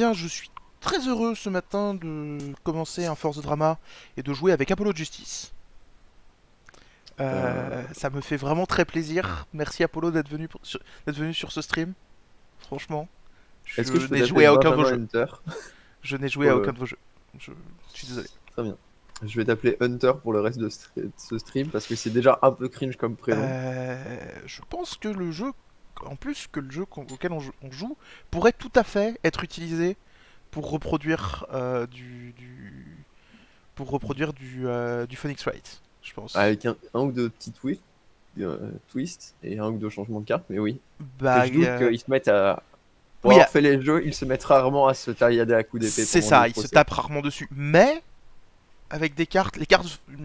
bien, je suis très heureux ce matin de commencer un Force Drama et de jouer avec Apollo Justice. Euh, Ça me fait vraiment très plaisir. Merci Apollo d'être venu sur ce stream. Franchement, Est-ce que je je peux n'ai t'appeler joué à aucun de vos Benjamin jeux. Hunter Je n'ai joué pour à aucun le... de vos jeux. Je, je suis désolé. Très bien. Je vais t'appeler Hunter pour le reste de ce stream parce que c'est déjà un peu cringe comme prénom. Je pense que le jeu, en plus que le jeu auquel on joue, pourrait tout à fait être utilisé pour reproduire du Phoenix Wright, je pense. Avec un ou deux petits twists et un ou deux changements de carte, mais oui. Et Bah, je doute qu'ils se mettent à... Pour oui, avoir fait les jeux, ils se mettent rarement à se taillader à coups d'épée c'est pendant les ça, il se procès. tape rarement dessus. Mais, avec des cartes,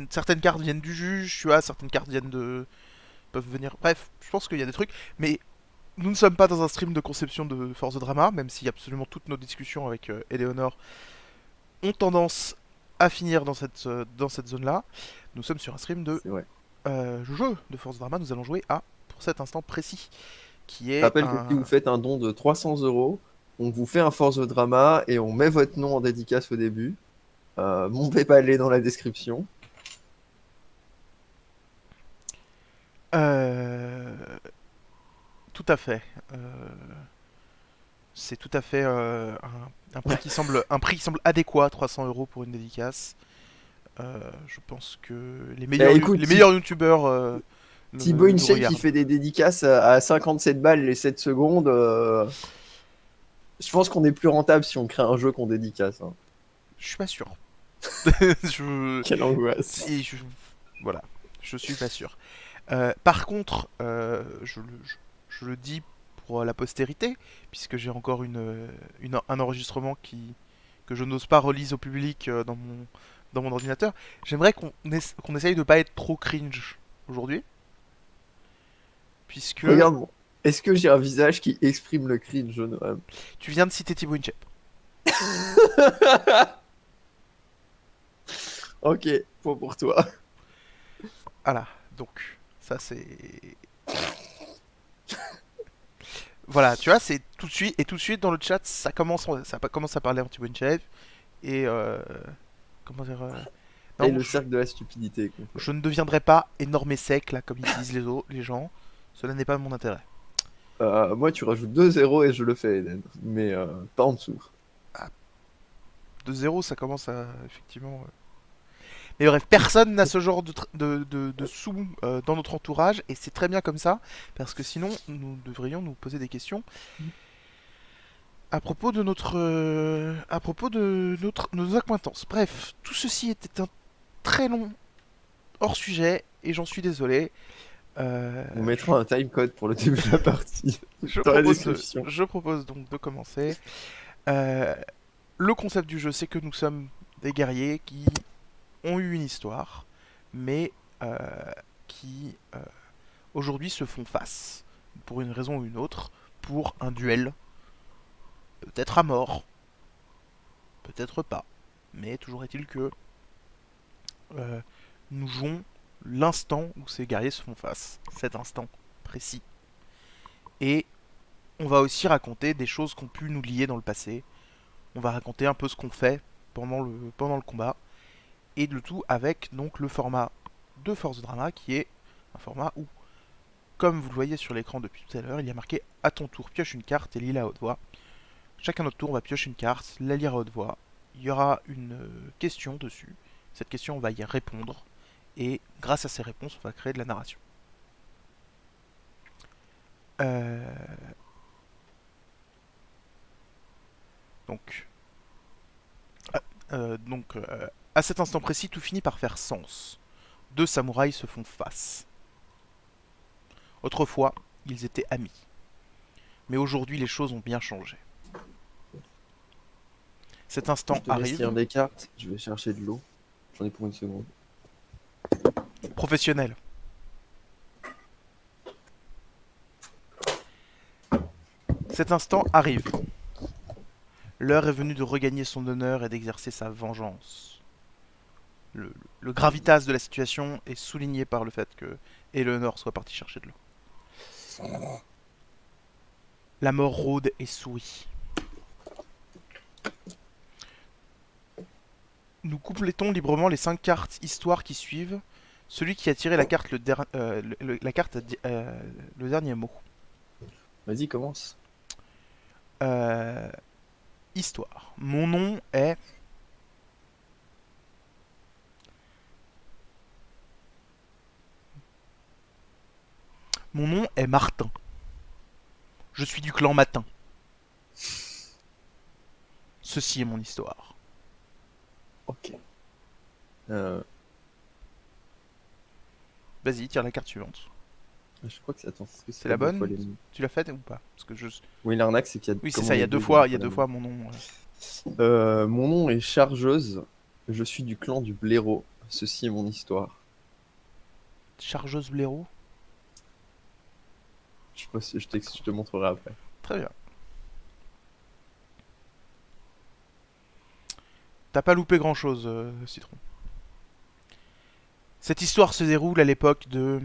certaines cartes viennent du juge, tu vois, certaines cartes peuvent venir. Bref, je pense qu'il y a des trucs. Mais nous ne sommes pas dans un stream de conception de Force Drama, même si absolument toutes nos discussions avec Eleonore ont tendance à finir dans cette zone-là. Nous sommes sur un stream de C'est vrai. jeu de Force Drama. Nous allons jouer à, pour cet instant précis, qui Je est rappelle que si un. vous faites un don de 300 €, on vous fait un force de drama et on met votre nom en dédicace au début. Mon PayPal est dans la description. Euh, Tout à fait. C'est tout à fait un prix qui semble adéquat, 300 € pour une dédicace. Je pense que Eh, écoute, les meilleurs youtubeurs Thibaut nous InShape qui regardent. fait des dédicaces à 57 balles les 7 secondes. Je pense qu'on est plus rentable si on crée un jeu qu'on dédicace, hein. Je suis pas sûr. je, Quelle angoisse. et je- voilà, je suis pas sûr. Par contre, je le dis pour la postérité, puisque j'ai encore un enregistrement que je n'ose pas release au public dans mon ordinateur. J'aimerais qu'on essaye de pas être trop cringe aujourd'hui, puisque Regarde, bon. Est-ce que j'ai un visage qui exprime le cringe, Noam? tu viens de citer Thibaut Inchep. Ok, point pour toi. Voilà, donc ça c'est voilà, tu vois, c'est tout de suite et tout de suite dans le chat ça commence à parler en Thibaut Inchep et comment dire Et non, le cercle de la stupidité est complet. je ne deviendrai pas énorme et sec là comme ils disent les gens. Cela n'est pas mon intérêt. Moi, tu rajoutes 2 € et je le fais, Eden. Mais pas en dessous. Ah, de zéro, ça commence à effectivement. Mais bref, personne n'a ce genre de sous dans notre entourage et c'est très bien comme ça parce que sinon nous devrions nous poser des questions à propos de nos acquaintances. Bref, tout ceci était un très long hors sujet et j'en suis désolé. Euh, On je, mettra un timecode pour le début de la partie dans la description. je propose donc de commencer. Euh, le concept du jeu, c'est que nous sommes des guerriers qui ont eu une histoire, mais euh, qui aujourd'hui se font face, pour une raison ou une autre, pour un duel, peut-être à mort, peut-être pas, mais toujours est-il que euh, nous jouons l'instant où ces guerriers se font face, cet instant précis. Et on va aussi raconter des choses qui ont pu nous lier dans le passé. On va raconter un peu ce qu'on fait pendant le combat. Et le tout avec donc le format de Force Drama qui est un format où, comme vous le voyez sur l'écran depuis tout à l'heure, il y a marqué à ton tour pioche une carte et lis à haute voix. Chacun notre tour, on va piocher une carte, la lire à haute voix. Il y aura une question dessus. Cette question, on va y répondre. Et grâce à ces réponses, on va créer de la narration. Euh, donc, à cet instant précis, tout finit par faire sens. Deux samouraïs se font face. Autrefois, ils étaient amis. Mais aujourd'hui, les choses ont bien changé. Cet instant Je te laisse lire arrive. des cartes. Je vais chercher de l'eau. J'en ai pour une seconde. Professionnel. Cet instant arrive. L'heure est venue de regagner son honneur et d'exercer sa vengeance. Le gravitas de la situation est souligné par le fait que Eleanor soit partie chercher de l'eau. La mort rôde et sourit. Nous complétons librement les 5 cartes histoire qui suivent. Celui qui a tiré la carte la carte le dernier mot. Vas-y, commence. Euh, Histoire. Mon nom est... Mon nom est Martin. Je suis du clan Matin. Ceci est mon histoire. Ok. Euh, Vas-y, tire la carte suivante. je crois que c'est... Attends, est-ce que C'est la deux fois bonne? les... Tu l'as faite ou pas? Parce que je... Oui, l'arnaque, c'est qu'il y a... Oui, c'est comme ça, on il y est a deux deux, fois, il y a la deux même. fois mon nom. Mon nom est Chargeuse. Je suis du clan du blaireau. Ceci est mon histoire. Chargeuse blaireau. Je sais pas si je te montrerai après. Très bien. T'as pas loupé grand chose, Citron. Cette histoire se déroule à l'époque de...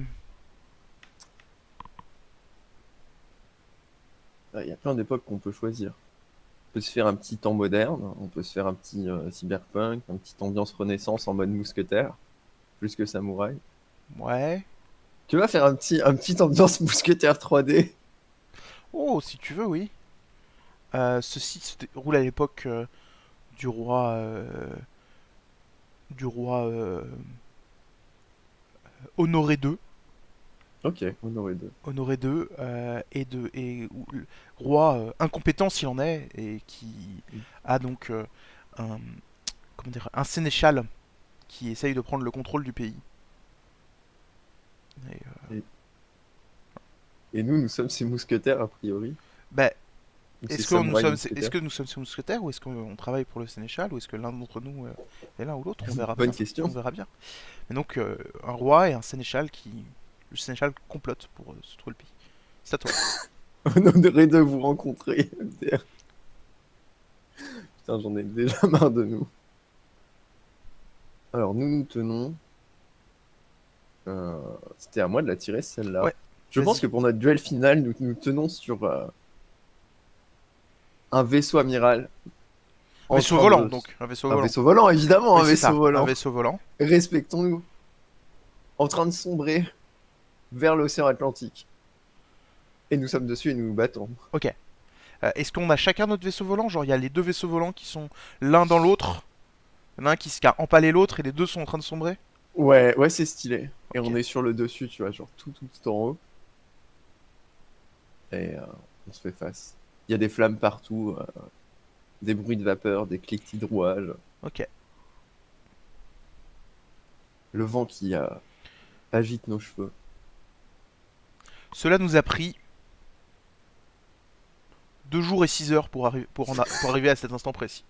Il y a plein d'époques qu'on peut choisir. On peut se faire un petit temps moderne, on peut se faire un petit cyberpunk, un petit ambiance renaissance en mode mousquetaire, plus que samouraï. Ouais. Tu vas faire un petit ambiance mousquetaire 3D. Oh, si tu veux, oui. Ceci se déroule à l'époque du roi... du roi Honoré II. Ok, on aurait deux. Honoré II le roi incompétent s'il en est et qui a donc un comment dire un sénéchal qui essaye de prendre le contrôle du pays. Et, Et, et nous sommes ces mousquetaires a priori. bah, Ou ces samouraïs est-ce mousquetaires. que nous sommes ces mousquetaires ou est-ce qu'on travaille pour le sénéchal ou est-ce que l'un d'entre nous est l'un ou l'autre? On verra Bonne bien. On question. verra bien. Mais donc un roi et un sénéchal qui le sénéchal complote pour se trouver le pays. C'est à toi. On aurait de vous rencontrer, MDR. Putain, j'en ai déjà marre de nous. Alors, nous tenons. C'était à moi de la tirer, celle-là. Ouais. Je pense Vas-y. que pour notre duel final, nous tenons sur un vaisseau amiral. En Vaisseau train volant de... donc un vaisseau Un volant. vaisseau volant, évidemment, Oui, un c'est ça. vaisseau Un volant. vaisseau volant. Respectons-nous. En train de sombrer vers l'océan Atlantique. Et nous sommes dessus et nous nous battons. Ok. Est-ce qu'on a chacun notre vaisseau volant? Genre, il y a les deux vaisseaux volants qui sont l'un dans l'autre. Il y en a un qui a empalé l'autre et les deux sont en train de sombrer. Ouais, ouais, c'est stylé. Et Ok. on est sur le dessus, tu vois, genre tout en haut. Et on se fait face. Il y a des flammes partout, des bruits de vapeur, des cliquetis de rouages, Ok. le vent qui agite nos cheveux. Cela nous a pris 2 jours et 6 heures pour arriver à cet instant précis.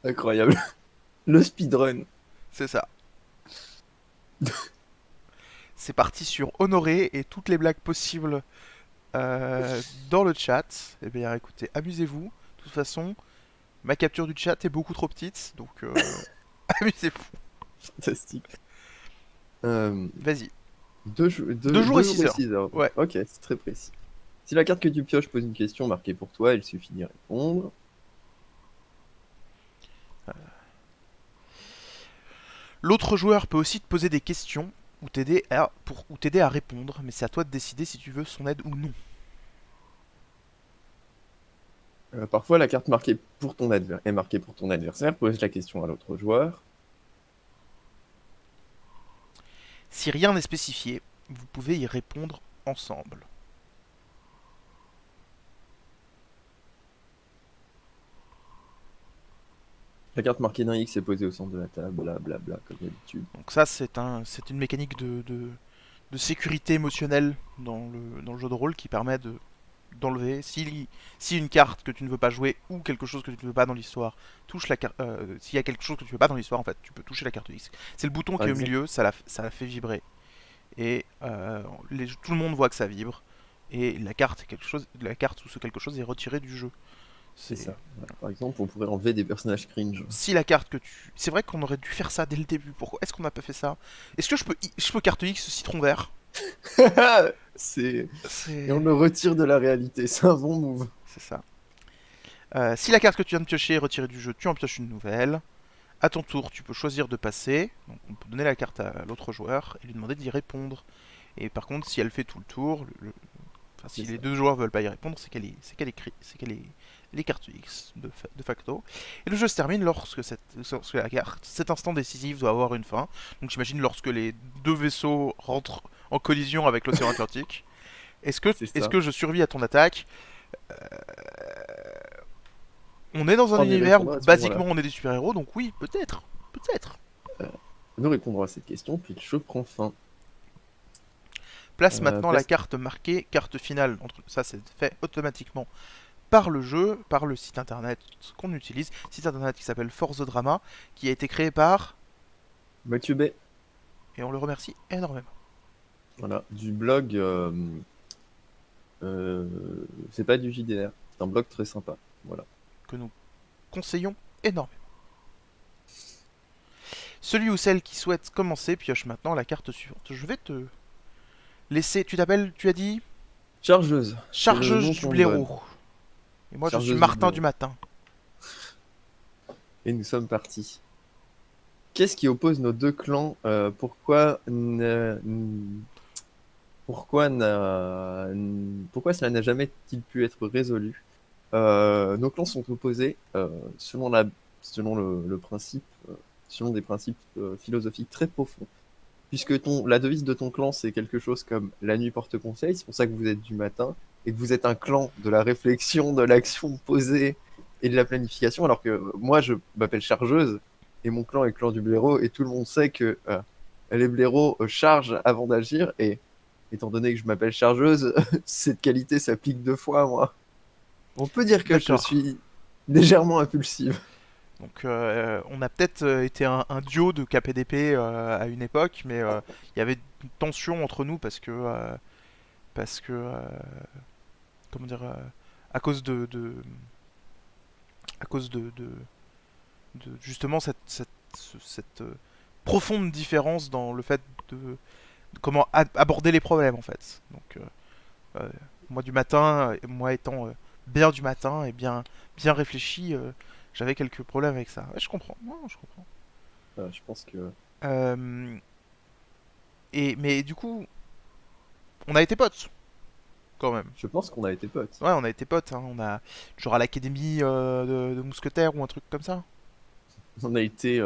Incroyable. Le speedrun. C'est ça. C'est parti sur Honoré et toutes les blagues possibles dans le chat. Eh bien, écoutez, amusez-vous. De toute façon, ma capture du chat est beaucoup trop petite, donc amusez-vous. Fantastique. Euh, Vas-y. deux 2 jours et jours 6 et heures. 6 heures. Ouais. Ok, c'est très précis. Si la carte que tu pioches pose une question marquée pour toi, il suffit d'y répondre. L'autre joueur peut aussi te poser des questions ou t'aider à répondre, mais c'est à toi de décider si tu veux son aide ou non. Parfois, la carte marquée pour ton est marquée pour ton adversaire. Pose la question à l'autre joueur. Si rien n'est spécifié, vous pouvez y répondre ensemble. La carte marquée d'un X est posée au centre de la table, blablabla, comme d'habitude. Donc ça, c'est une mécanique de sécurité émotionnelle dans le jeu de rôle qui permet d'enlever. Si une carte que tu ne veux pas jouer ou quelque chose que tu ne veux pas dans l'histoire touche la carte, s'il y a quelque chose que tu veux pas dans l'histoire, en fait, tu peux toucher la carte X. C'est le bouton Par qui est au exemple, milieu, ça la fait vibrer et tout le monde voit que ça vibre et la carte ou ce quelque chose est retirée du jeu. c'est C'est ça. Voilà. Par exemple, on pourrait enlever des personnages cringe. si la carte que tu, c'est vrai qu'on aurait dû faire ça dès le début. Pourquoi est-ce qu'on n'a pas fait ça? Est-ce que je peux carte X citron vert? c'est... Et C'est on le retire de la réalité. C'est un bon move. c'est ça. Si la carte que tu viens de piocher est retirée du jeu, tu en pioches une nouvelle. À ton tour, tu peux choisir de passer. Donc, on peut donner la carte à l'autre joueur et lui demander d'y répondre. Et par contre, si elle fait tout le tour, enfin, C'est si les ça. deux joueurs veulent pas y répondre, c'est qu'elle est les cartes X de facto. Et le jeu se termine lorsque la carte, cet instant décisif doit avoir une fin. Donc j'imagine lorsque les deux vaisseaux rentrent en collision avec l'océan Atlantique. C'est Est-ce ça. que je survis à ton attaque? On est dans un On y univers où répondra à ce basiquement moment-là. on est des super-héros, donc oui, peut-être. Peut-être. Euh, Nous répondrons à cette question, puis le jeu prend fin. Place maintenant la Place... carte marquée, carte finale. Ça, c'est fait automatiquement par le jeu, par le site internet qu'on utilise. Site internet qui s'appelle Force Drama, qui a été créé par. Mathieu B. Et on le remercie énormément. Voilà, du blog. C'est pas du JDR, c'est un blog très sympa. Voilà. Que nous conseillons énormément. Celui ou celle qui souhaite commencer pioche maintenant la carte suivante. Je vais te laisser. Tu t'appelles, tu as dit Chargeuse, c'est le Chargeuse nom du qu'on me donne. blaireau. Et moi je suis Chargeuse du Martin du blaireau. matin. Et nous sommes partis. Qu'est-ce qui oppose nos deux clans? Pourquoi cela n'a jamais-il pu être résolu? Nos clans sont opposés selon le principe, selon des principes philosophiques très profonds. Puisque la devise de ton clan, c'est quelque chose comme la nuit porte conseil, c'est pour ça que vous êtes du matin, et que vous êtes un clan de la réflexion, de l'action posée et de la planification, alors que moi, je m'appelle Chargeuse, et mon clan est clan du blaireau, et tout le monde sait que les blaireaux chargent avant d'agir, et étant donné que je m'appelle Chargeuse, cette qualité s'applique deux fois à moi. On peut dire que je D'accord. suis légèrement impulsive. Donc on a peut-être été un duo de KPDP à une époque, mais il y avait une tension entre nous parce que comment dire à cause à cause de justement cette profonde différence dans le fait de comment aborder les problèmes en fait. Donc euh, moi du matin, moi étant bien du matin et bien réfléchi, j'avais quelques problèmes avec ça. Ouais, je comprends. Ouais, je comprends. Je pense que Euh, mais du coup, on a été potes quand même. qu'on a été potes. Ouais, on a été potes. Hein. On a genre à l'académie de mousquetaires ou un truc comme ça. On a été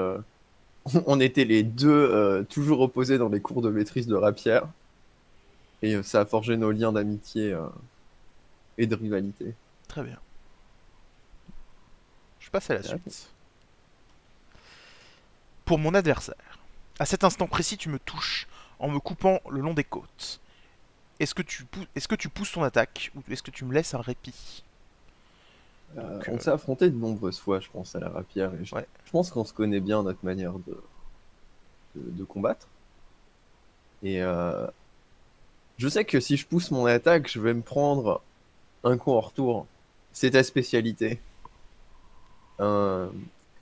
on était les deux toujours opposés dans les cours de maîtrise de rapière. Et ça a forgé nos liens d'amitié et de rivalité. Très bien. Je passe à la Ah, suite. Pour mon adversaire. À cet instant précis, tu me touches en me coupant le long des côtes. Est-ce que tu pousses ton attaque ou est-ce que tu me laisses un répit? Donc, on s'est affronté de nombreuses fois, je pense, à la rapière. Et ouais. je pense qu'on se connaît bien notre manière de combattre. Et je sais que si je pousse mon attaque, je vais me prendre un coup en retour. C'est ta spécialité. Euh,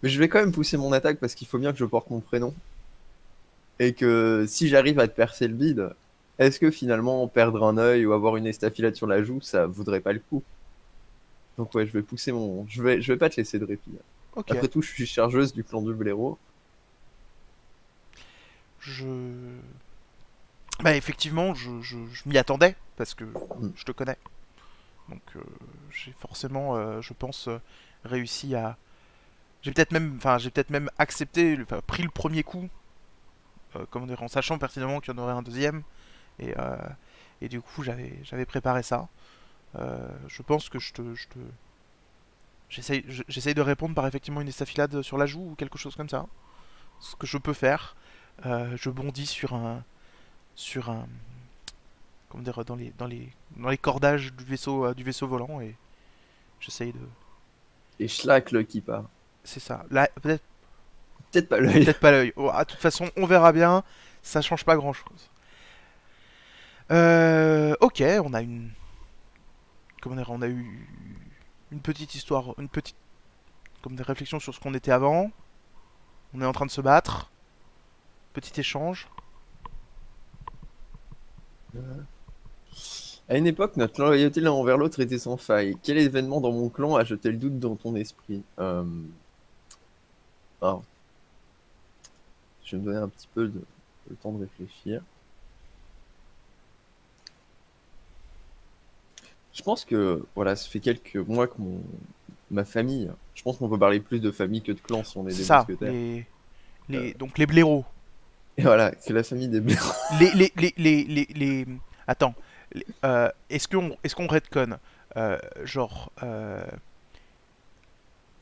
Mais je vais quand même pousser mon attaque parce qu'il faut bien que je porte mon prénom. Et que si j'arrive à te percer le bide, est-ce que finalement perdre un œil ou avoir une estafilade sur la joue, ça vaudrait pas le coup? Donc ouais, je vais pousser mon. Je vais pas te laisser de répit. Ok. Après tout, je suis chargeuse du clan du blaireau. Je. Bah, effectivement, je m'y attendais parce que Hmm. je te connais. Donc, j'ai forcément, je pense, réussi à. J'ai peut-être même accepté, enfin, pris le premier coup, comment dire, en sachant pertinemment qu'il y en aurait un deuxième. Et, euh, et du coup, j'avais préparé ça. Je pense que j'essaye de répondre par effectivement une estafilade sur la joue ou quelque chose comme ça. Ce que je peux faire. Je bondis sur un, comment dire, dans les cordages du vaisseau volant et j'essaye de. Et schlack le qui part. C'est ça. Là, Peut-être pas l'œil. peut-être pas l'œil. Oh, de toute façon, on verra bien. Ça change pas grand-chose. Ok, on a une. Comment dire, on a eu une petite histoire, une petite, comme des réflexions sur ce qu'on était avant. On est en train de se battre. Petit échange. À une époque, notre loyauté l'un envers l'autre était sans faille. Quel événement dans mon clan a jeté le doute dans ton esprit? Alors, je vais me donner un petit peu le temps de réfléchir. Je pense que, voilà, ça fait quelques mois que ma famille, je pense qu'on peut parler plus de famille que de clan si on est C'est des ça, mousquetaires. Euh, donc les blaireaux. et voilà, c'est la famille des blaireaux. Attends, est-ce qu'on redconne genre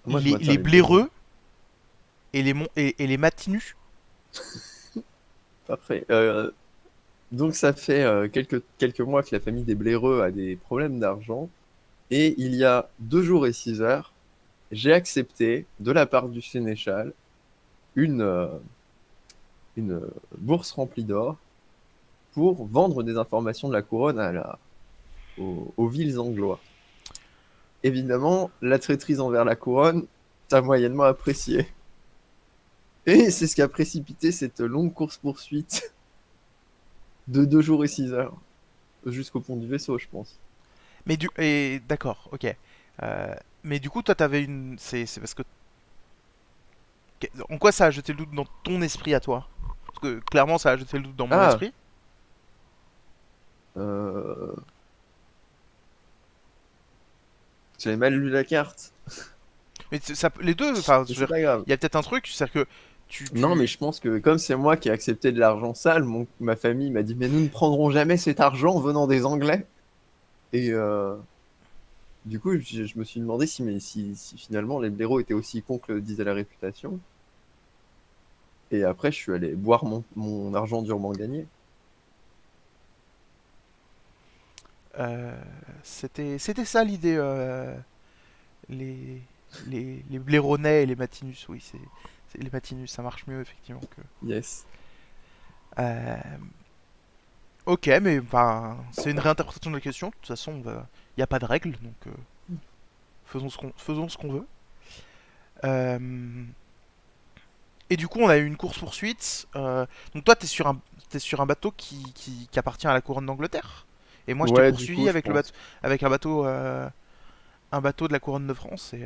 Moi, je maintiens les les blaireaux. blaireux et les matinus? Parfait. Donc, ça fait quelques mois que la famille des blaireux a des problèmes d'argent. Et il y a 2 jours et 6 heures, j'ai accepté, de la part du sénéchal, une, euh, une bourse remplie d'or pour vendre des informations de la couronne aux villes anglois. Évidemment, la traîtrise envers la couronne, t'as moyennement apprécié. Et c'est ce qui a précipité cette longue course-poursuite de 2 jours et 6 heures, jusqu'au pont du vaisseau, je pense. D'accord, ok. Mais du coup, toi, t'avais une. C'est parce que. En quoi ça a jeté le doute dans ton esprit à toi? Parce que clairement, ça a jeté le doute dans mon Ah, esprit. euh... j'avais mal lu la carte, Mais les deux, enfin, mais je veux c'est dire, pas grave. il y a peut-être un truc, c'est-à-dire que Non, mais je pense que comme c'est moi qui ai accepté de l'argent sale, ma famille m'a dit, mais nous ne prendrons jamais cet argent venant des Anglais. Et du coup, je me suis demandé si finalement les blaireaux étaient aussi cons que le disait la réputation. Et après, je suis allé boire mon argent durement gagné. Euh, c'était ça l'idée. Les, les blaironais et les matinus, oui, c'est les matinus, ça marche mieux effectivement que. Yes. Euh, ok, mais enfin, c'est une réinterprétation de la question. De toute façon, il n'y a pas de règle, donc faisons ce qu'on veut. Euh, et du coup, on a eu une course poursuite. Donc toi, t'es sur un bateau qui appartient à la couronne d'Angleterre. Et moi, je t'ai Ouais, du poursuivi coup, je avec pense. avec un bateau de la couronne de France. Et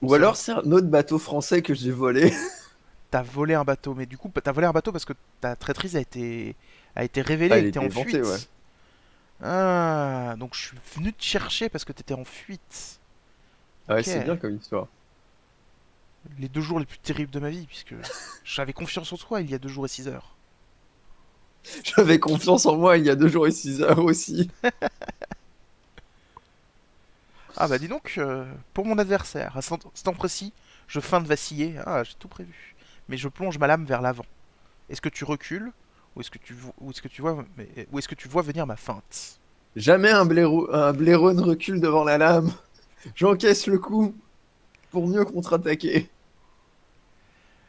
on Ou s'est alors c'est un autre bateau français que j'ai volé. T'as volé un bateau, mais du coup, t'as volé un bateau parce que ta traîtrise a été révélée, Ah, elle il était était en vanté, ouais. fuite. Ah, donc je suis venu te chercher parce que t'étais en fuite. Ah ouais, Ok. c'est bien comme histoire. Les 2 jours les plus terribles de ma vie, puisque j'avais confiance en toi il y a 2 jours et 6 heures. J'avais confiance en moi il y a 2 jours et 6 heures aussi. Ah bah dis donc, pour mon adversaire, à ce temps précis, je feins de vaciller. Ah, j'ai tout prévu. Mais je plonge ma lame vers l'avant. Est-ce que tu recules ou est-ce que tu vois, ou est-ce que tu vois venir ma feinte? Jamais un blaireau ne recule devant la lame. J'encaisse le coup pour mieux contre-attaquer.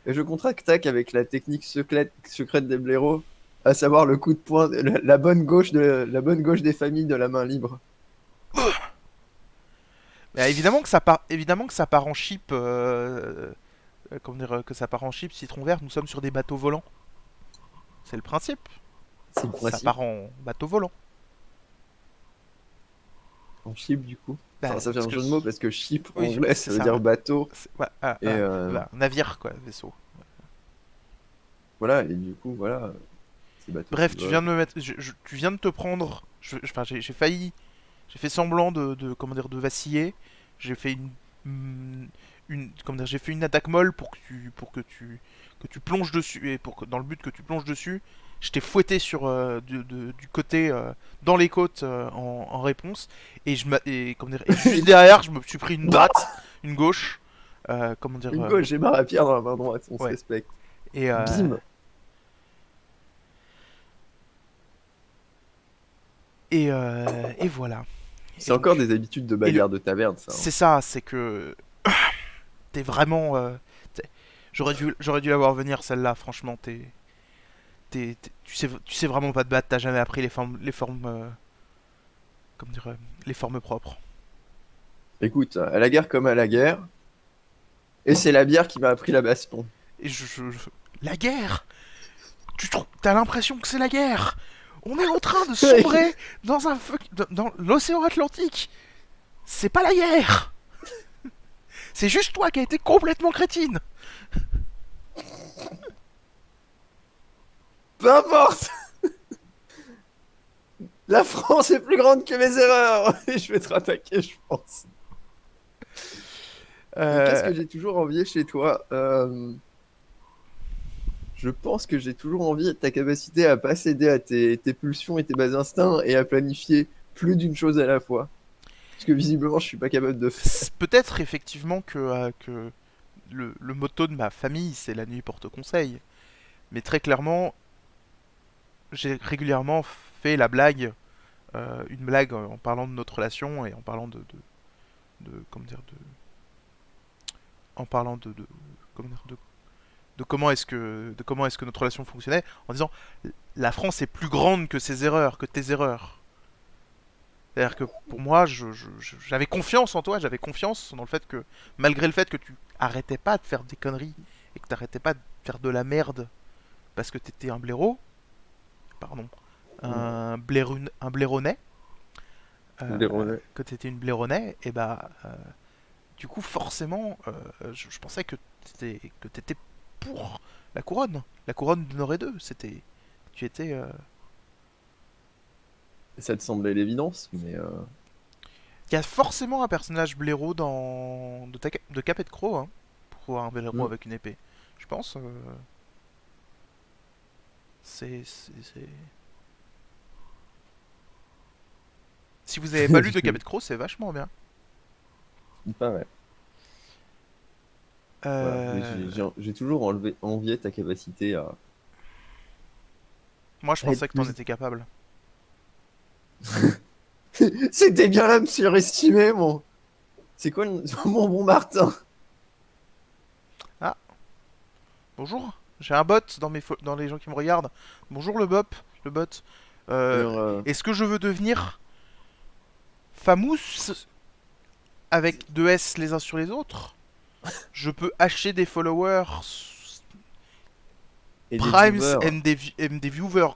Et je contre-attaque avec la technique secrète des blaireaux, à savoir le coup de poing, la bonne gauche des familles de la main libre. Bah, évidemment que ça part en chip. Comment dire, que ça part en chip, citron vert. Nous sommes sur des bateaux volants. C'est le principe. C'est le Ça principe. part en bateau volant. En chip, du coup. Enfin, Bah, ça fait parce un que jeu de mots parce que ship en oui, anglais, c'est ça veut ça. dire bateau. Ouais, Et navire quoi, vaisseau. voilà, et du coup, voilà, c'est bateau qui Bref, tu viens vole. de me mettre, tu viens de te prendre. Enfin, j'ai failli, j'ai fait semblant comment dire, de vaciller. J'ai fait comment dire, j'ai fait une attaque molle que tu plonges dessus et dans le but que tu plonges dessus, je t'ai fouetté sur du côté dans les côtes en réponse et comment dire, et juste derrière, je me suis pris une Bah, droite, une gauche, comment dire, une gauche, j'ai ma rapière dans la main droite, on se ouais. respecte. Et Bim! et voilà. Et C'est encore donc des habitudes de et le bagarre de taverne, ça, hein. c'est ça, c'est que t'es vraiment t'es- j'aurais dû la voir venir celle-là, franchement, tu sais vraiment pas te battre, t'as jamais appris les formes comment dire, les formes propres. Écoute, à la guerre comme à la guerre, et c'est la bière qui m'a appris la baston. Et la guerre. T'as l'impression que c'est la guerre. On est en train de sombrer dans dans l'océan Atlantique. C'est pas la guerre. C'est juste toi qui as été complètement crétine. Peu importe. La France est plus grande que mes erreurs. Et je vais te rattaquer, je pense. Qu'est-ce Euh, que j'ai toujours envié chez toi? Je pense que j'ai toujours envie de ta capacité à pas céder à tes pulsions et tes bas instincts et à planifier plus d'une chose à la fois. Ce que visiblement je suis pas capable de faire. Peut-être effectivement que le motto de ma famille, c'est la nuit porte conseil. Mais très clairement, j'ai régulièrement fait la blague, une blague en parlant de notre relation et en parlant comment dire, en parlant comment dire, de comment est-ce que notre relation fonctionnait, en disant la France est plus grande que ses erreurs, que tes erreurs. C'est-à-dire que pour moi, j'avais confiance en toi, j'avais confiance dans le fait que, malgré le fait que tu arrêtais pas de faire des conneries et que t'arrêtais pas de faire de la merde parce que t'étais un blaireau, pardon, un blaironnet, Les relais. que t'étais une blaironnet, et bah, du coup, forcément, je pensais que t'étais pour la couronne de Nord et 2. Tu étais, Ça te semblait l'évidence, mais il y a forcément un personnage blaireau de Capet de Croc, hein, pour voir un blaireau hmm. avec une épée. Je pense. C'est. Si vous avez pas lu de Capet de Croc, c'est vachement bien. Il paraît. Voilà. Mais Euh, j'ai toujours envié ta capacité Moi, je à être pensais que t'en plus. étais capable. C'était bien là me surestimer, mon. C'est quoi mon bon Martin? Ah, bonjour. J'ai un bot dans les gens qui me regardent. Bonjour le bot. Euh, Alors, Est-ce que je veux devenir famous avec deux S les uns sur les autres? Je peux acheter des followers, et des primes viewers. et des viewers.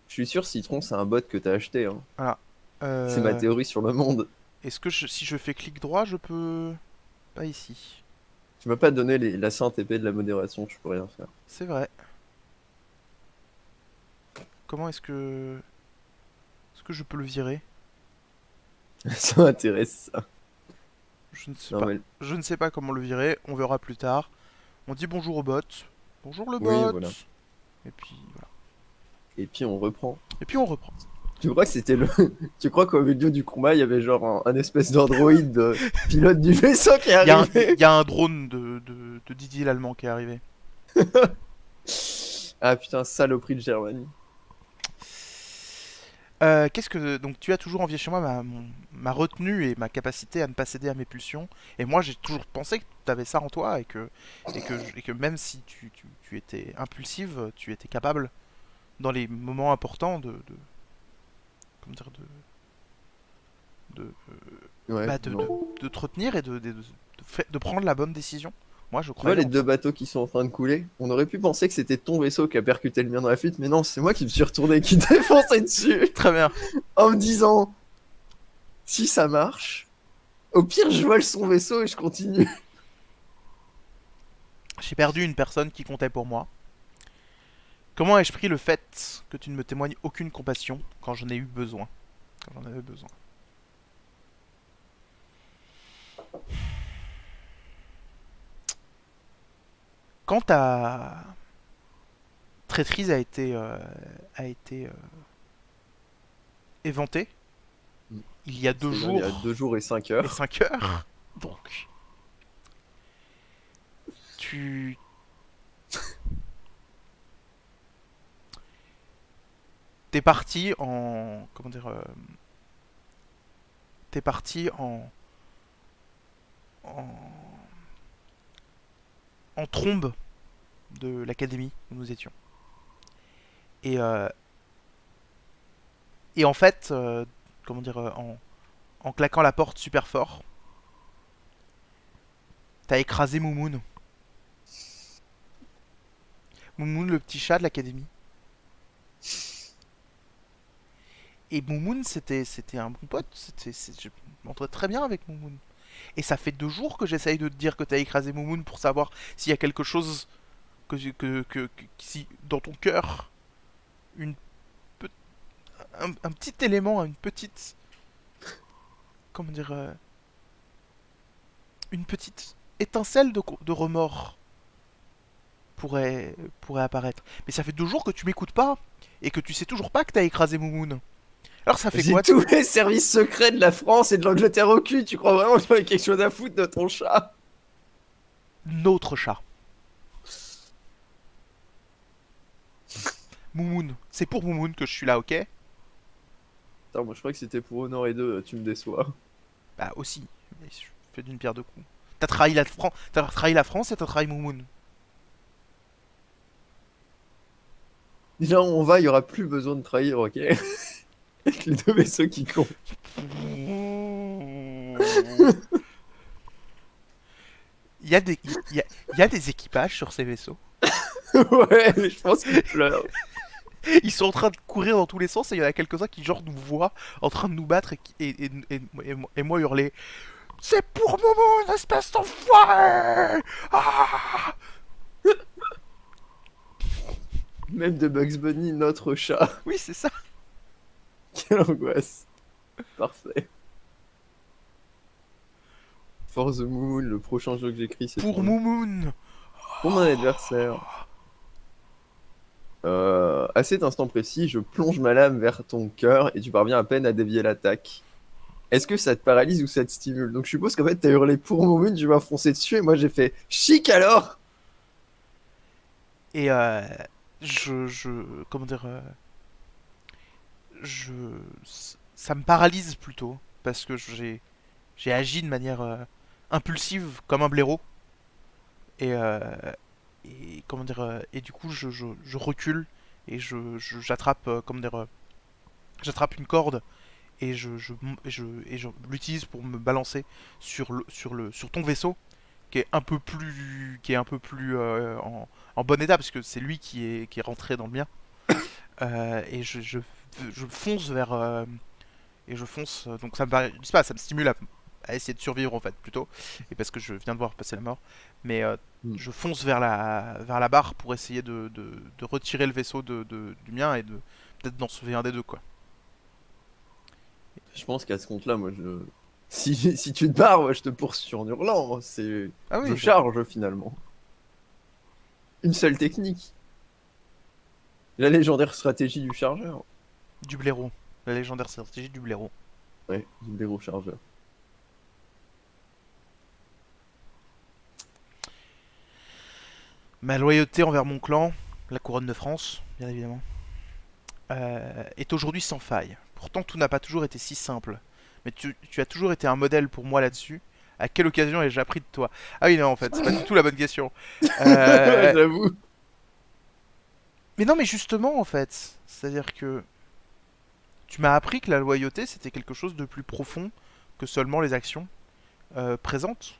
Je suis sûr, Citron, c'est un bot que t'as acheté, hein. Voilà. C'est ma Euh, théorie sur le monde. Est-ce que si je fais clic droit, je peux... Pas ici. Tu m'as pas donné la sainte épée de la modération, je peux rien faire. C'est vrai. Comment est-ce que... Est-ce que je peux le virer? Ça m'intéresse, ça. Je ne sais Non, pas. mais... Je ne sais pas comment le virer. On verra plus tard. On dit bonjour au bot. Bonjour le Oui, bot. voilà. Et puis voilà. Et puis on reprend. Et puis on reprend. Tu crois que c'était le. Tu crois qu'au milieu du combat, il y avait genre un espèce d'androïde pilote du vaisseau qui est arrivé? Il y a un drone de Didier l'Allemand qui est arrivé. Ah putain, saloperie de Germanie. Qu'est-ce que donc tu as toujours envié chez moi ma retenue et ma capacité à ne pas céder à mes pulsions. Et moi j'ai toujours pensé que tu avais ça en toi et que même si tu étais impulsive, tu étais capable dans les moments importants comment dire de, Ouais, bah, non. de te retenir et de prendre la bonne décision. Moi je Tu vois croyais les en deux toi. bateaux qui sont en train de couler? On aurait pu penser que c'était ton vaisseau qui a percuté le mien dans la fuite, mais non, c'est moi qui me suis retourné et qui t'ai foncé dessus Très bien. en me disant si ça marche, au pire je vole son vaisseau et je continue. J'ai perdu une personne qui comptait pour moi. Comment ai-je pris le fait que tu ne me témoignes aucune compassion quand j'en ai eu besoin? Quand j'en avais besoin. Quand ta traîtrise a été éventée, il y a deux C'est-à-dire il y a jours 2 jours et 5 et heures. 5 heures, donc tu t'es parti en... Comment dire t'es parti en, en trombe de l'académie où nous étions. Et, euh, et en fait, comment dire, en claquant la porte super fort, t'as écrasé Moumoun. Moumoun, le petit chat de l'académie. Et Moumoun, c'était un bon pote. Je m'entendais très bien avec Moumoun. Et ça fait 2 jours que j'essaye de te dire que t'as écrasé Moumoun pour savoir s'il y a quelque chose si dans ton cœur, une, un petit élément, une petite, comment dire, une petite étincelle de remords pourrait, pourrait apparaître. Mais ça fait 2 jours que tu m'écoutes pas et que tu sais toujours pas que t'as écrasé Moumoun. Alors ça fait J'ai quoi? tous les services secrets de la France et de l'Angleterre au cul. Tu crois vraiment que j'en ai quelque chose à foutre de ton chat? Notre chat. Moumoun. C'est pour Moumoun que je suis là, ok? Attends, moi je crois que c'était pour Honorer 2, tu me déçois. Bah aussi. Mais je fais d'une pierre deux coups. T'as trahi la France et t'as trahi Moumoun. Déjà, on va, il y aura plus besoin de trahir, ok? Avec les 2 vaisseaux qui comptent. Il y a des, il y a des équipages sur ces vaisseaux. Ouais, mais je pense qu'il pleure. Ils sont en train de courir dans tous les sens et il y en a quelques-uns qui genre nous voient en train de nous battre et moi hurler c'est pour Momo, espèce d'enfoiré. Ah. Même de Bugs Bunny, notre chat. Oui, c'est ça. Quelle angoisse. Parfait. For the Moon, le prochain jeu que j'écris, c'est Pour pour lui. Moumoun. Pour mon adversaire. À cet instant précis, je plonge ma lame vers ton cœur et tu parviens à peine à dévier l'attaque. Est-ce que ça te paralyse ou ça te stimule? Donc je suppose qu'en fait t'as hurlé pour Moon, je m'ai foncé dessus et moi j'ai fait chic alors. Et comment dire, je, ça me paralyse plutôt parce que j'ai agi de manière impulsive comme un blaireau et, comment dire, et du coup je recule et j'attrape comment dire, j'attrape une corde et je l'utilise pour me balancer sur ton vaisseau qui est un peu plus en bon état parce que c'est lui qui est rentré dans le mien. Et je fonce vers et je fonce donc je sais pas, ça me stimule à essayer de survivre en fait plutôt et parce que je viens de voir passer la mort mais Hmm. je fonce vers la barre pour essayer de retirer le vaisseau du mien et de peut-être d'en sauver un des deux quoi. Je pense qu'à ce compte-là, moi je. Si tu te barres, moi je te poursuis en hurlant. Ah Je oui, charge finalement. Une seule technique. La légendaire stratégie du chargeur. du blaireau, la légendaire stratégie du blaireau. Ouais, du blaireau chargeur. Ma loyauté envers mon clan, la couronne de France, bien évidemment, est aujourd'hui sans faille. Pourtant, tout n'a pas toujours été si simple. Mais tu as toujours été un modèle pour moi là-dessus. À quelle occasion ai-je appris de toi? Ah oui, non, en fait, c'est pas du tout la bonne question. Euh, J'avoue. mais non, mais justement, en fait, c'est-à-dire que tu m'as appris que la loyauté, c'était quelque chose de plus profond que seulement les actions présentes.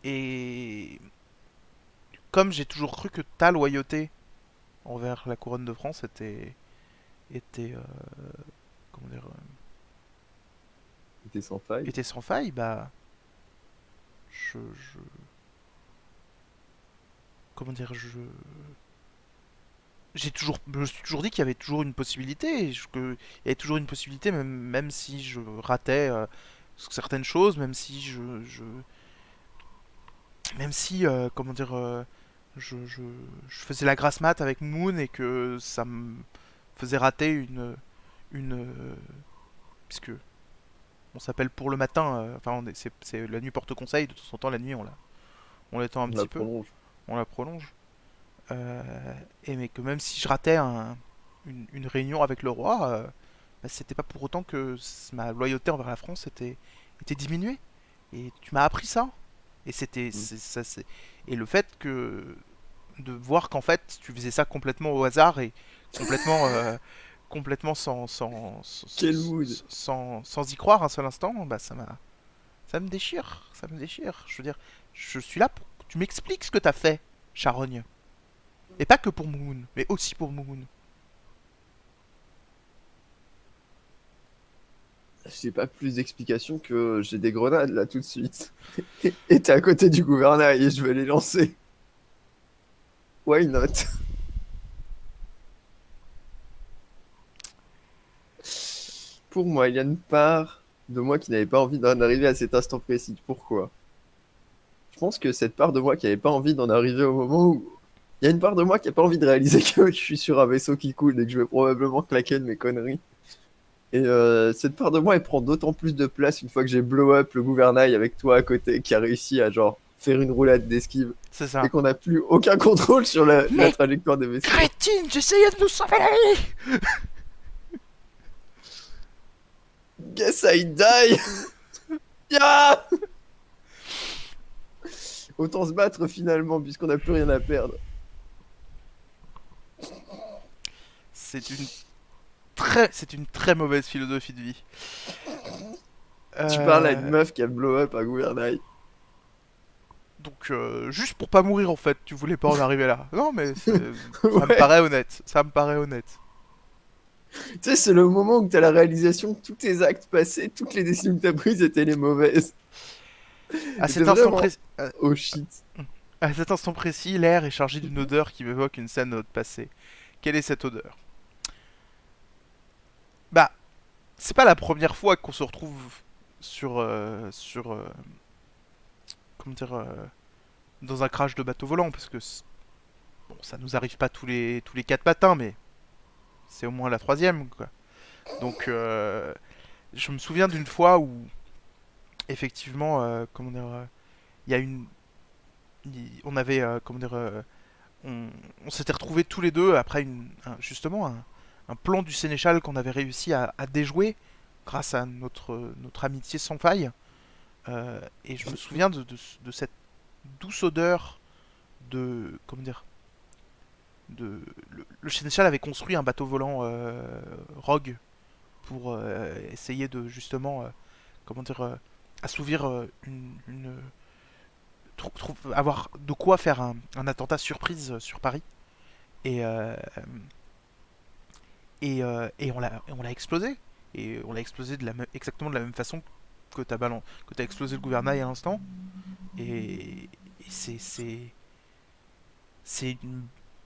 Et comme j'ai toujours cru que ta loyauté envers la couronne de France était comment dire, C'était sans faille. était sans faille, bah je comment dire, je me suis toujours dit qu'il y avait toujours une possibilité, il y avait toujours une possibilité, même si je ratais certaines choses, même si, comment dire, je faisais la grasse mat avec Moon et que ça me faisait rater une, puisque on s'appelle pour le matin, enfin c'est la nuit porte conseil, de temps en temps la nuit on l'étend un On la petit peu, prolonge. on la prolonge. Et mais que même si je ratais une réunion avec le roi, bah, c'était pas pour autant que ma loyauté envers la France était diminuée. Et tu m'as appris ça. Et Hmm. et le fait que de voir qu'en fait tu faisais ça complètement au hasard et complètement complètement Quel mood. sans y croire un seul instant, bah ça me déchire. Je veux dire, je suis là pour que tu m'expliques ce que t'as fait, Charogne. Et pas que pour Moon, mais aussi pour Moon. J'ai pas plus d'explications que j'ai des grenades là tout de suite. Et t'es à côté du gouvernail et je vais les lancer. Why not? Pour moi, il y a une part de moi qui n'avait pas envie d'en arriver à cet instant précis. Pourquoi? Je pense que cette part de moi qui n'avait pas envie d'en arriver au moment où... Il y a une part de moi qui n'a pas envie de réaliser que je suis sur un vaisseau qui coule et que je vais probablement claquer de mes conneries. Et cette part de moi, elle prend d'autant plus de place une fois que j'ai blow up le gouvernail avec toi à côté qui a réussi à genre faire une roulade d'esquive C'est et ça. qu'on n'a plus aucun contrôle sur la Mais trajectoire des vaisseaux. crétine, j'essayais de nous sauver la vie. Guess I die! Ya! Autant se battre finalement puisqu'on n'a plus rien à perdre. C'est une très mauvaise philosophie de vie. Tu parles à une Euh, meuf qui a blow up un gouvernail. donc juste pour pas mourir en fait, tu voulais pas en arriver là. Non mais ça me Ouais. paraît honnête. Ça me paraît honnête. Tu sais, c'est le moment où t'as la réalisation que tous tes actes passés, toutes les décisions que t'as prises étaient les mauvaises. À Et t'es cet instant vraiment précis, oh shit. à cet instant précis, l'air est chargé d'une odeur qui m'évoque une scène de notre passé. Quelle est cette odeur? Bah, c'est pas la première fois qu'on se retrouve sur comment dire dans un crash de bateau volant parce que bon, ça nous arrive pas tous les 4 matins, mais c'est au moins la troisième quoi. Donc je me souviens d'une fois où effectivement comment dire il y a une on avait comment dire on s'était retrouvés tous les deux après justement un plan du sénéchal qu'on avait réussi à déjouer grâce à notre amitié sans faille. Et je me souviens de cette douce odeur de comment dire le sénéchal avait construit un bateau volant Rogue pour essayer de justement comment dire assouvir avoir de quoi faire un attentat surprise sur Paris et on l'a explosé et on l'a explosé exactement de la même façon que t'as explosé le gouvernail à l'instant et c'est une-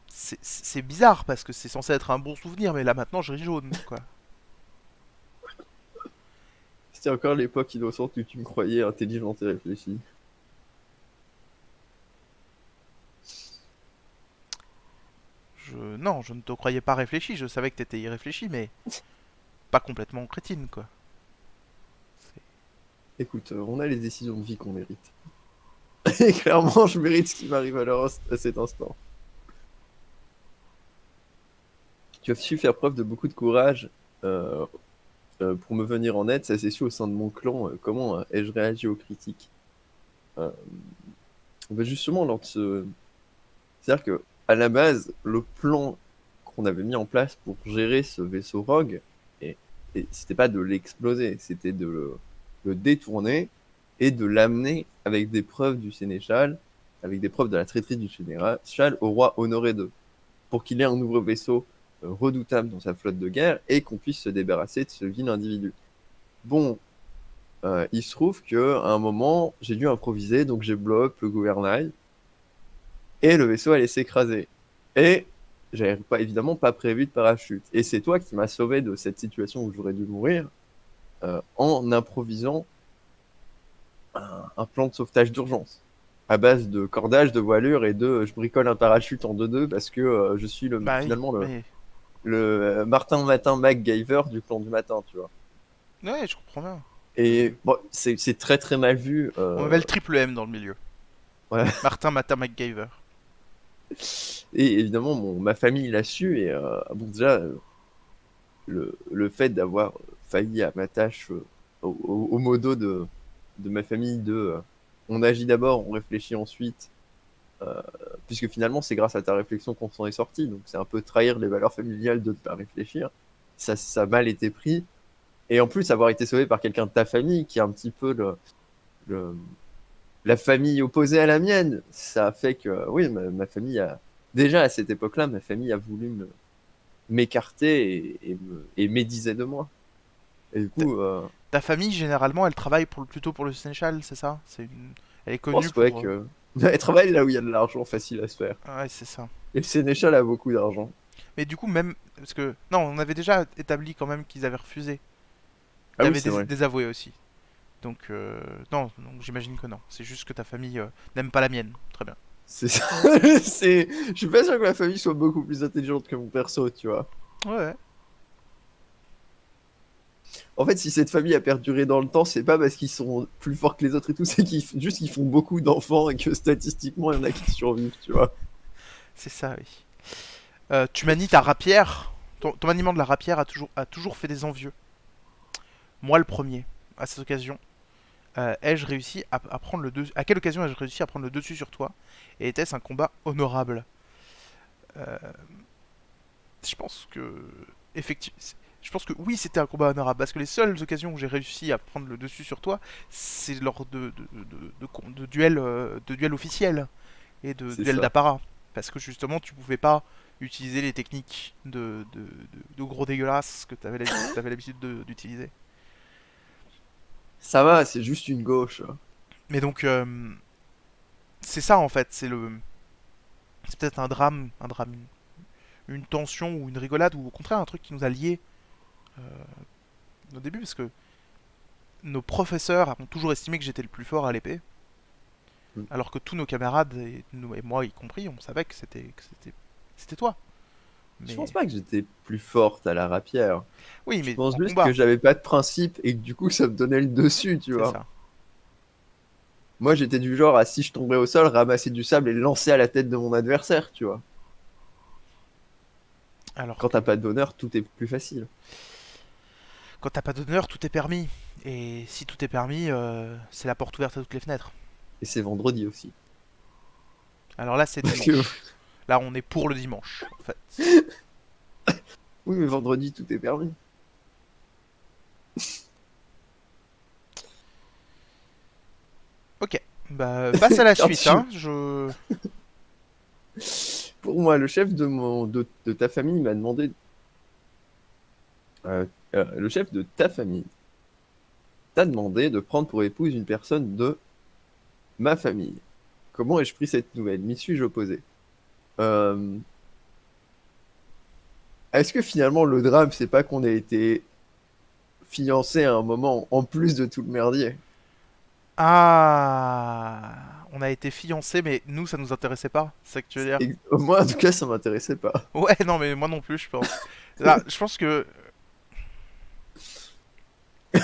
c'est bizarre parce que c'est censé être un bon souvenir mais là maintenant je ris jaune quoi. C'était encore l'époque innocente où tu me croyais intelligente et réfléchie. Non, je ne te croyais pas réfléchi, je savais que t'étais irréfléchi mais pas complètement crétine quoi. C'est- Écoute, on a les décisions de vie qu'on mérite. Et clairement, je mérite ce qui m'arrive à cet instant. Tu as su faire preuve de beaucoup de courage euh, pour me venir en aide, ça c'est sûr au sein de mon clan. Comment ai-je réagi aux critiques? Euh, bah, justement, c'est-à-dire que à la base, le plan qu'on avait mis en place pour gérer ce vaisseau Rogue, et, et c'était pas de l'exploser, c'était de le détourner et de l'amener avec des preuves du sénéchal, avec des preuves de la traîtrise du sénéchal au roi Honoré II, pour qu'il ait un nouveau vaisseau redoutable dans sa flotte de guerre et qu'on puisse se débarrasser de ce vil individu. Bon, il se trouve que à un moment, j'ai dû improviser, donc j'ai blow up le gouvernail et le vaisseau allait s'écraser. Et j'avais pas, évidemment pas prévu de parachute. Et c'est toi qui m'as sauvé de cette situation où j'aurais dû mourir en improvisant un plan de sauvetage d'urgence à base de cordage, de voilure et de je bricole un parachute en 2-2 parce que je suis Bah oui, finalement mais le Martin Matin MacGyver du plan du matin, tu vois. ouais, je comprends bien. Et bon, c'est très très mal vu. On m'appelle Triple M dans le milieu. Ouais. Martin Matin MacGyver. Et évidemment, ma famille l'a su. Et bon, déjà, le fait d'avoir failli à ma tâche au modo de ma famille, on agit d'abord, on réfléchit ensuite, euh, puisque finalement, c'est grâce à ta réflexion qu'on s'en est sorti. Donc, c'est un peu trahir les valeurs familiales de ne pas réfléchir. Ça a mal été pris. Et en plus, avoir été sauvé par quelqu'un de ta famille qui est un petit peu le, la famille opposée à la mienne, ça a fait que, oui, ma famille a. Déjà à cette époque-là, ma famille a voulu m'écarter et médisait de moi. Et du coup, Ta famille, généralement, elle travaille plutôt pour le Sénéchal, c'est ça? Elle est Je connue pense ouais, pour... que elle travaille là où il y a de l'argent facile à se faire. Ouais, c'est ça. Et le Sénéchal a beaucoup d'argent. Mais du coup, même... Parce que... Non, on avait déjà établi quand même qu'ils avaient refusé. Ah oui, T'avais c'est vrai. désavoué aussi. Donc, non, j'imagine que non. C'est juste que ta famille n'aime pas la mienne. Très bien. C'est ça. Je suis pas sûr que ma famille soit beaucoup plus intelligente que mon perso, tu vois. Ouais, ouais. En fait, si cette famille a perduré dans le temps, c'est pas parce qu'ils sont plus forts que les autres et tout, c'est juste qu'ils font beaucoup d'enfants et que statistiquement, il y en a qui survivent, tu vois. C'est ça, oui. Tu manies ta rapière. Ton maniement de la rapière a toujours fait des envieux. Moi, le premier. À cette occasion, ai-je réussi à prendre le dessus... À quelle occasion ai-je réussi à prendre le dessus sur toi? Et était-ce un combat honorable? Euh, je pense que... Effectivement... Je pense que oui, c'était un combat honorable, parce que les seules occasions où j'ai réussi à prendre le dessus sur toi, c'est lors de duels officiels et de C'est duels ça. d'apparat. Parce que justement, tu pouvais pas utiliser les techniques de gros dégueulasses que tu avais l'habitude d'utiliser. Ça va, c'est juste une gauche. Mais donc, c'est ça en fait, c'est peut-être un drame, une tension ou une rigolade, ou au contraire un truc qui nous a liés au début, parce que nos professeurs ont toujours estimé que j'étais le plus fort à l'épée, Hmm. alors que tous nos camarades, et moi y compris, on savait que c'était toi. Je Mais pense pas que j'étais plus forte à la rapière. oui, Je mais pense en juste que combat, j'avais pas de principe et que du coup, ça me donnait le dessus, tu c'est vois. ça. Moi, j'étais du genre à si je tombais au sol, ramasser du sable et le lancer à la tête de mon adversaire, tu vois. Alors Quand que t'as pas d'honneur, tout est plus facile. quand t'as pas d'honneur, tout est permis. Et si tout est permis, c'est la porte ouverte à toutes les fenêtres. Et c'est vendredi aussi. Alors là, c'est Parce que dimanche. Là, on est pour le dimanche, en fait. oui, mais vendredi, tout est permis. Ok, bah passe à la Car suite, tu... hein. Je... Pour moi, le chef de ta famille m'a demandé. Le chef de ta famille t'a demandé de prendre pour épouse une personne de ma famille. Comment ai-je pris cette nouvelle? M'y suis-je opposé? Euh, Est-ce que finalement le drame, c'est pas qu'on ait été fiancés à un moment en plus de tout le merdier? Ah, on a été fiancés, mais nous, ça nous intéressait pas. C'est ça que tu veux dire? Moi, en tout cas, ça m'intéressait pas. Ouais, non, mais moi non plus, je pense. Là, je pense que...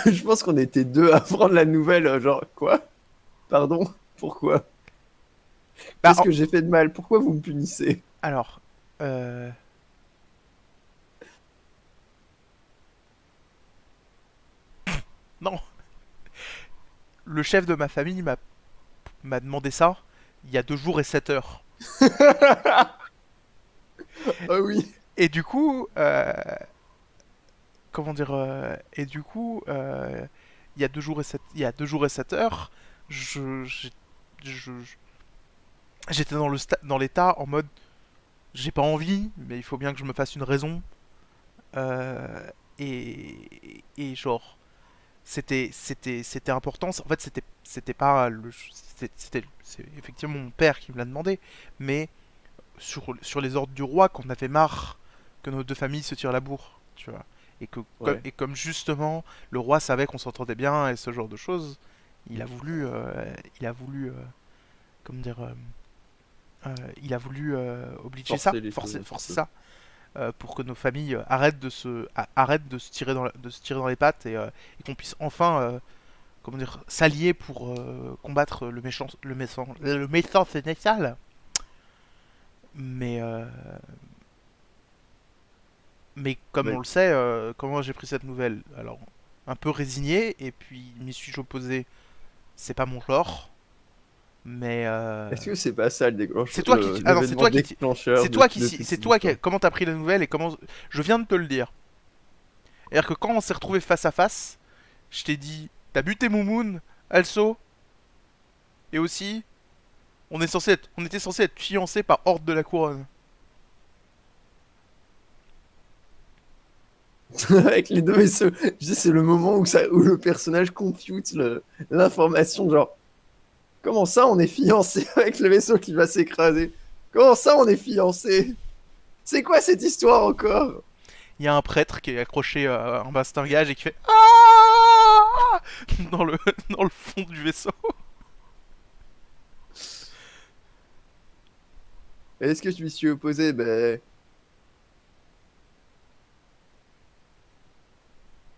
Je pense qu'on était deux à prendre la nouvelle, genre, quoi? Pardon? Pourquoi? Bah, Qu'est-ce que j'ai fait de mal? Pourquoi vous me punissez? alors... Euh... Non, le chef de ma famille m'a demandé ça il y a 2 jours et 7 heures. Ah oui. Et du coup, comment dire, il y a 2 jours et 7 heures, je, j'ai- je- j'étais dans l'état en mode, j'ai pas envie, mais il faut bien que je me fasse une raison. Et genre, c'était important. En fait, c'était pas c'est effectivement mon père qui me l'a demandé, mais sur les ordres du roi, qu'on avait marre que nos deux familles se tirent la bourre, tu vois. Ouais. Et comme justement le roi savait qu'on s'entendait bien et ce genre de choses, il a voulu, comment dire, il a voulu obliger ça, Forcer les choses un petit forcer peu. ça, pour que nos familles arrêtent de se tirer dans les pattes et qu'on puisse enfin, comment dire, s'allier pour combattre le méchant sénéchal. Mais Mais comme on Ouais. le sait, comment j'ai pris cette nouvelle? Alors, un peu résigné, et puis m'y suis-je opposé? C'est pas mon genre, mais Est-ce que c'est pas ça le c'est toi qui, ah non, l'événement déclencheur de toute c'est cette toi histoire? comment t'as pris la nouvelle et comment, je viens de te le dire. C'est-à-dire que quand on s'est retrouvé face à face, je t'ai dit, t'as buté Moumoun, Also, et aussi, on était censé être fiancés par ordre de la couronne. avec les deux vaisseaux. Je sais, c'est le moment où le personnage compute l'information, genre, comment ça on est fiancé avec le vaisseau qui va s'écraser? Comment ça on est fiancé? C'est quoi cette histoire encore? Il y a un prêtre qui est accroché à un bastingage et qui fait ah dans le dans le fond du vaisseau. Est-ce que je m'y suis opposé? Ben,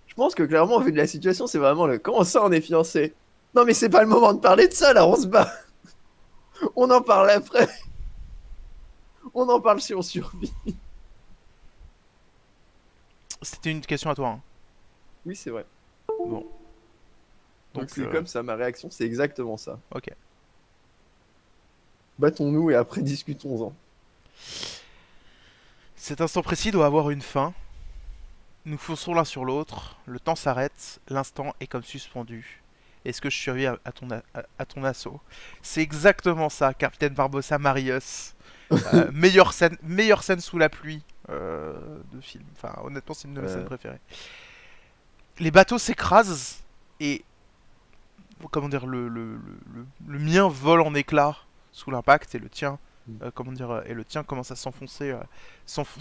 je pense que clairement, vu de la situation, c'est vraiment le comment ça on est fiancé? Non mais c'est pas le moment de parler de ça là, on se bat. On en parle après. On en parle si on survit. C'était une question à toi. Hein. Oui, c'est vrai. Bon, Donc donc c'est comme ça, ma réaction, c'est exactement ça. ok. Battons-nous et après discutons-en. Cet instant précis doit avoir une fin. Nous fonçons l'un sur l'autre. Le temps s'arrête. L'instant est comme suspendu. Est-ce que je survis à ton assaut? C'est exactement ça, Capitaine Barbossa Marius. Meilleure scène sous la pluie de film. Enfin, honnêtement, c'est une de mes scènes Euh, préférées. Les bateaux s'écrasent et comment dire le mien vole en éclats sous l'impact et le tien comment dire et le tien commence à s'enfoncer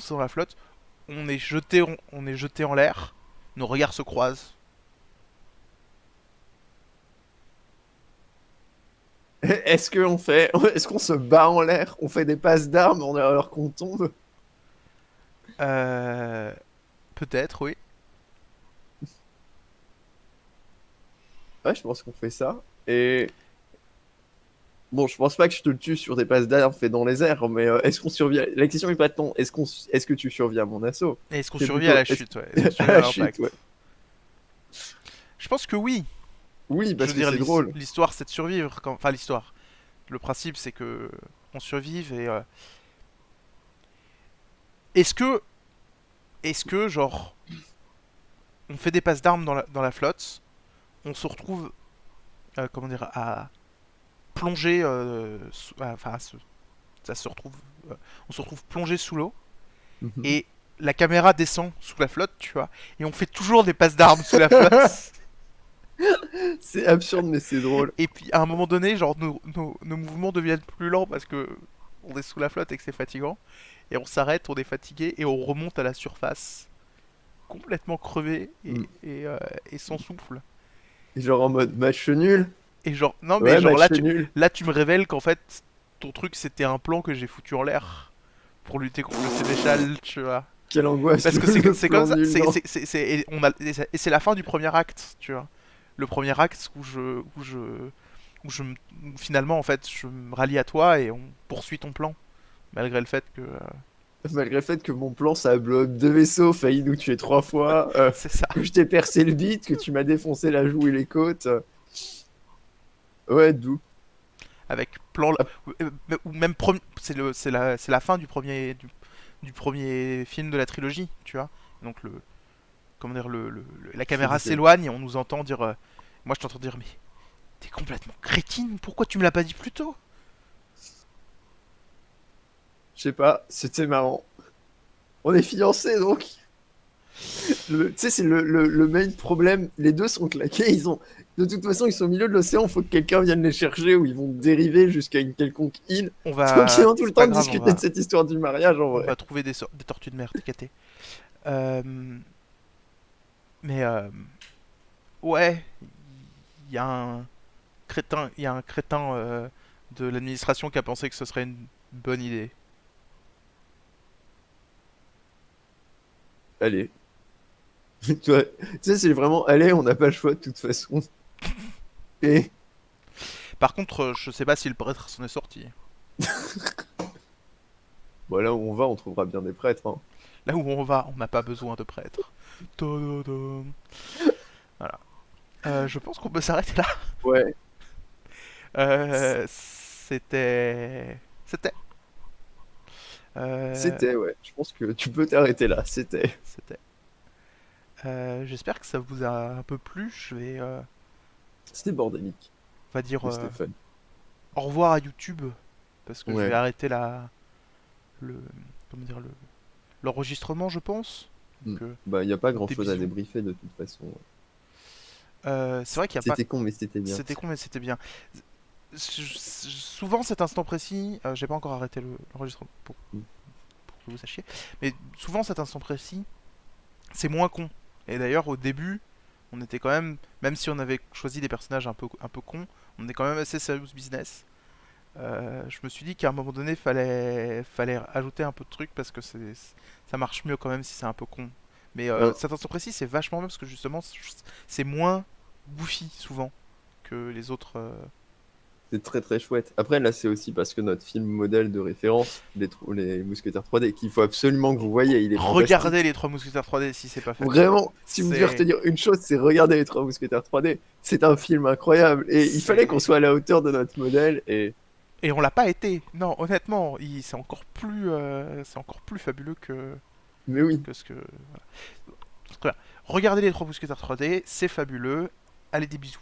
dans la flotte. On est jeté en l'air. Nos regards se croisent. est-ce qu'on se bat en l'air? On fait des passes d'armes alors qu'on tombe? Euh, Peut-être, oui. Ouais, je pense qu'on fait ça. Et bon, je pense pas que je te le tue sur des passes d'armes faites dans les airs, mais est-ce qu'on survit La question est pas tant est-ce que tu survis à mon assaut? Et est-ce qu'on C'est survit à plutôt la chute, ouais. Est-ce qu'on à survit à la chute, l'impact? ouais. Je pense que oui. Oui, Je parce veux que dire, c'est drôle. l'histoire c'est de survivre. Enfin, l'histoire. Le principe c'est que on survive et est-ce que genre on fait des passes d'armes dans la flotte, on se retrouve comment dire à plonger enfin ça se retrouve on se retrouve plongé sous l'eau Mhm. et la caméra descend sous la flotte, tu vois, et on fait toujours des passes d'armes sous la flotte. C'est absurde, mais c'est drôle. Et puis à un moment donné, genre nos mouvements deviennent plus lents parce que on est sous la flotte et que c'est fatigant. Et on s'arrête, on est fatigué et on remonte à la surface, complètement crevé Mm. et sans souffle. Et genre en mode match nul. Et genre, non mais Ouais, genre match nul. là tu me révèles qu'en fait ton truc c'était un plan que j'ai foutu en l'air pour lutter contre le sénéchal, tu vois. Quelle angoisse, Parce que le c'est comme plan ça, nul, non? et c'est la fin du premier acte, tu vois. Le premier acte où finalement en fait je me rallie à toi et on poursuit ton plan malgré le fait que Malgré le fait que mon plan, ça a blow up deux vaisseaux, failli nous tuer trois fois, c'est ça. que je t'ai percé le bide, que tu m'as défoncé la joue et les côtes. Ouais, d'où. Avec plan Ah, ou même c'est la fin du premier film de la trilogie, tu vois. Donc le comment dire la je caméra disais, s'éloigne et on nous entend dire moi je t'entends dire mais t'es complètement crétine, pourquoi tu me l'as pas dit plus tôt? je sais pas, c'était marrant. On est fiancés donc. Tu sais, c'est le main problème. Les deux sont claqués. De toute façon, ils sont au milieu de l'océan. Il faut que quelqu'un vienne les chercher ou ils vont dériver jusqu'à une quelconque île. On Donc, ils va ont tout le c'est temps pas de grave, discuter de cette histoire du mariage en on vrai. va trouver des tortues de mer, TKT. Euh, mais ouais, il y a un il y a un crétin de l'administration qui a pensé que ce serait une bonne idée. Allez. Tu sais, c'est vraiment, allez, on n'a pas le choix de toute façon. Et Par contre, je sais pas si le prêtre s'en est sorti. bon, là où on va, on trouvera bien des prêtres, hein. Là où on va, on n'a pas besoin de prêtre. Tadadam. Voilà. Je pense qu'on peut s'arrêter là. Ouais, C'était. Euh, c'était, ouais. Je pense que tu peux t'arrêter là. C'était. C'était. J'espère que ça vous a un peu plu. Je vais, C'était bordélique. on va dire, Mais c'était fun. au revoir à YouTube parce que je vais Ouais. arrêter le, comment dire, l'enregistrement, je pense. Mm. Donc, Bah, il n'y a pas des grand-chose à bisous. débriefer de toute façon. C'est vrai qu'il y a pas. C'était con, mais c'était bien. C'était con, mais c'était bien. Souvent, cet instant précis, j'ai pas encore arrêté l'enregistrement Mm. pour que vous sachiez, mais souvent, cet instant précis, c'est moins con. Et d'ailleurs, au début, on était quand même si on avait choisi des personnages un peu cons, on est quand même assez serious business. Je me suis dit qu'à un moment donné, fallait ajouter un peu de trucs parce que ça marche mieux quand même si c'est un peu con. Mais Hein, cet instant précis, c'est vachement bien parce que justement, c'est moins goofy souvent que les autres. c'est très très chouette. Après, là, c'est aussi parce que notre film modèle de référence, les Mousquetaires 3D, qu'il faut absolument que vous voyez, il est Regardez fantastique. les Trois Mousquetaires 3D si c'est pas fait. Vraiment, si vous devez C'est. retenir une chose, c'est regarder les Trois Mousquetaires 3D. C'est un film incroyable. Et il fallait qu'on C'est. soit à la hauteur de notre modèle. Et Et on l'a pas été. Non, honnêtement, c'est encore plus fabuleux mais oui, que ce que. Voilà. Très bien. Regardez les Trois Mousquetaires 3D, c'est fabuleux. Allez, des bisous.